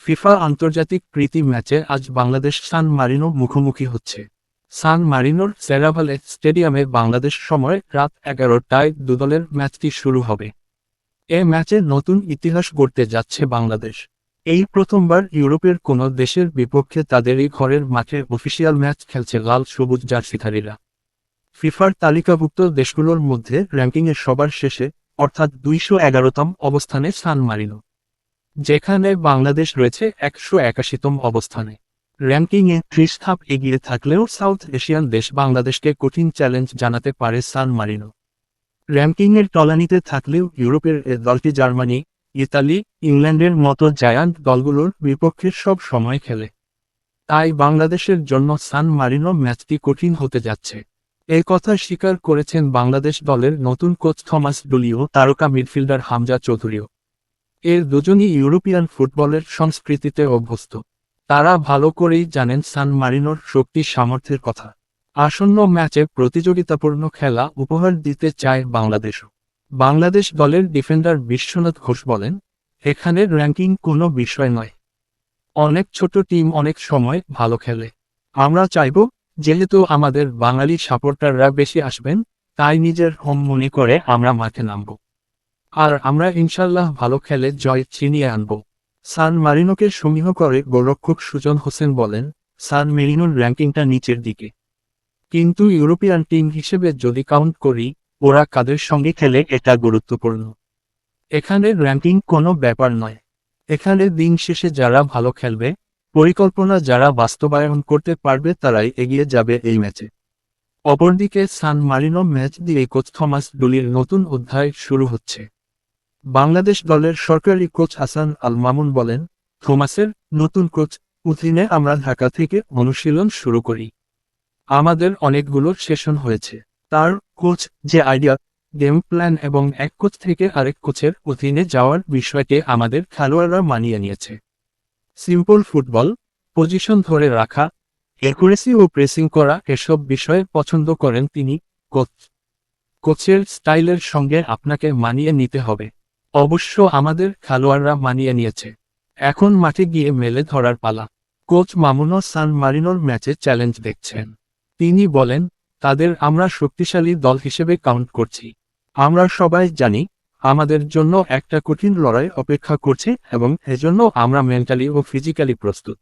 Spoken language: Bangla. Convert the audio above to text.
ফিফা আন্তর্জাতিক প্রীতি ম্যাচে আজ বাংলাদেশ সান মারিনো মুখোমুখি হচ্ছে। সান মারিনোর সেরাভালে স্টেডিয়ামে বাংলাদেশ সময় রাত 11টায় দুদলের ম্যাচটি শুরু হবে। এ ম্যাচে নতুন ইতিহাস গড়তে যাচ্ছে বাংলাদেশ। এই প্রথমবার ইউরোপের কোনো দেশের বিপক্ষে তাদেরই ঘরের মাঠে অফিসিয়াল ম্যাচ খেলছে লাল সবুজ জার্সিধারীরা। ফিফার তালিকাভুক্ত দেশগুলোর মধ্যে র্যাঙ্কিংয়ে সবার শেষে অর্থাৎ 211তম অবস্থানে সান মারিনো, যেখানে বাংলাদেশ রয়েছে 181তম অবস্থানে। র্যাঙ্কিংয়ে 30 ধাপ এগিয়ে থাকলেও সাউথ এশিয়ান দেশ বাংলাদেশকে কঠিন চ্যালেঞ্জ জানাতে পারে সান মারিনো। র্যাঙ্কিংয়ের তলানিতে থাকলেও ইউরোপের এ দলটি জার্মানি, ইতালি, ইংল্যান্ডের মতো জায়ান্ট দলগুলোর বিপক্ষে সব সময় খেলে। তাই বাংলাদেশের জন্য সান মারিনো ম্যাচটি কঠিন হতে যাচ্ছে। এই কথা স্বীকার করেছেন বাংলাদেশ দলের নতুন কোচ থমাস ডুলিও, তারকা মিডফিল্ডার হামজা চৌধুরীও। এর দুজনই ইউরোপিয়ান ফুটবলের সংস্কৃতিতে অভ্যস্ত। তারা ভালো করেই জানেন সান মারিনোর শক্তি সামর্থ্যের কথা। আসন্ন ম্যাচে প্রতিযোগিতাপূর্ণ খেলা উপহার দিতে চায় বাংলাদেশও। বাংলাদেশ দলের ডিফেন্ডার বিশ্বনাথ ঘোষ বলেন, এখানের র্যাঙ্কিং কোনো বিষয় নয়। অনেক ছোট টিম অনেক সময় ভালো খেলে। আমরা চাইব, যেহেতু আমাদের বাঙালি সাপোর্টাররা বেশি আসবেন, তাই নিজের হোম মনে করে আমরা মাঠে নামব। আর আমরা ইনশাল্লাহ ভালো খেলে জয় ছিনিয়ে আনব। সান মারিনোকে সমীহ করে গোলরক্ষক সুজন হোসেন বলেন, সান মেরিনোর র্যাঙ্কিংটা নিচের দিকে, কিন্তু ইউরোপিয়ান টিম হিসেবে যদি কাউন্ট করি, ওরা কাদের সঙ্গে খেলে এটা গুরুত্বপূর্ণ। এখানে র্যাঙ্কিং কোনো ব্যাপার নয়। এখানে দিন শেষে যারা ভালো খেলবে, পরিকল্পনা যারা বাস্তবায়ন করতে পারবে তারাই এগিয়ে যাবে এই ম্যাচে। অপরদিকে সান মারিনো ম্যাচ দিয়ে কোচ থমাস ডুলির নতুন অধ্যায় শুরু হচ্ছে। বাংলাদেশ দলের সরকারি কোচ হাসান আল মামুন বলেন, থমাসের নতুন কোচ অধীনে আমরা ঢাকা থেকে অনুশীলন শুরু করি। আমাদের অনেকগুলো সেশন হয়েছে। তার কোচ যে আইডিয়া, গেম প্ল্যান এবং এক কোচ থেকে আরেক কোচের অধীনে যাওয়ার বিষয়টি আমাদের খেলোয়াড়রা মানিয়ে নিয়েছে। সিম্পল ফুটবল, পজিশন ধরে রাখা, অ্যাকুরেসি ও প্রেসিং করা এসব বিষয়ে পছন্দ করেন তিনি। কোচের স্টাইলের সঙ্গে আপনাকে মানিয়ে নিতে হবে। অবশ্য আমাদের খেলোয়াড়রা মানিয়ে নিয়েছে। এখন মাঠে গিয়ে মেলে ধরার পালা। কোচ মামুনও সান মারিনোর ম্যাচে চ্যালেঞ্জ দেখছেন। তিনি বলেন, তাদের আমরা শক্তিশালী দল হিসেবে কাউন্ট করছি। আমরা সবাই জানি, আমাদের জন্য একটা কঠিন লড়াই অপেক্ষা করছে এবং এজন্য আমরা মেন্টালি ও ফিজিক্যালি প্রস্তুত।